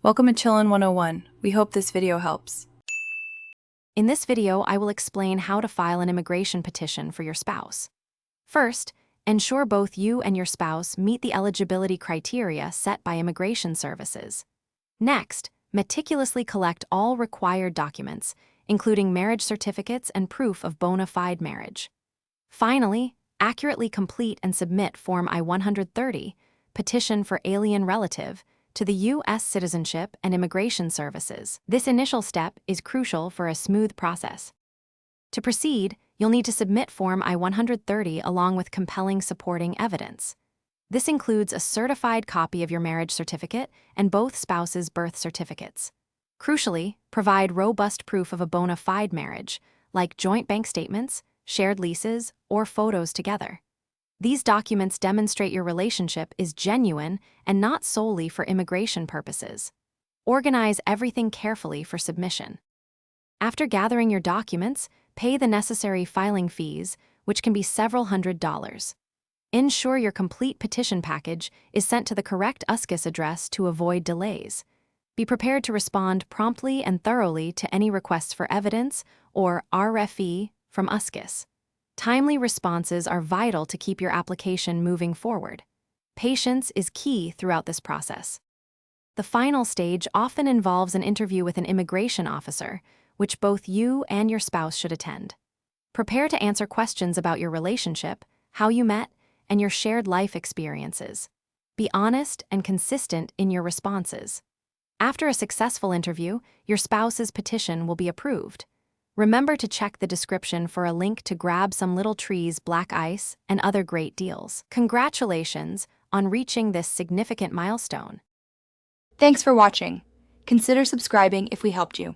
Welcome to Chillin' 101. We hope this video helps. In this video, I will explain how to file an immigration petition for your spouse. First, ensure both you and your spouse meet the eligibility criteria set by immigration services. Next, meticulously collect all required documents, including marriage certificates and proof of bona fide marriage. Finally, accurately complete and submit Form I-130, Petition for Alien Relative, to the U.S. Citizenship and Immigration Services. This initial step is crucial for a smooth process. To proceed, you'll need to submit Form I-130 along with compelling supporting evidence. This includes a certified copy of your marriage certificate and both spouses' birth certificates. Crucially, provide robust proof of a bona fide marriage, like joint bank statements, shared leases, or photos together. These documents demonstrate your relationship is genuine and not solely for immigration purposes. Organize everything carefully for submission. After gathering your documents, pay the necessary filing fees, which can be several $100s. Ensure your complete petition package is sent to the correct USCIS address to avoid delays. Be prepared to respond promptly and thoroughly to any requests for evidence or RFE from USCIS. Timely responses are vital to keep your application moving forward. Patience is key throughout this process. The final stage often involves an interview with an immigration officer, which both you and your spouse should attend. Prepare to answer questions about your relationship, how you met, and your shared life experiences. Be honest and consistent in your responses. After a successful interview, your spouse's petition will be approved. Remember to check the description for a link to grab some Little Trees black ice and other great deals. Congratulations on reaching this significant milestone. Thanks for watching. Consider subscribing if we helped you.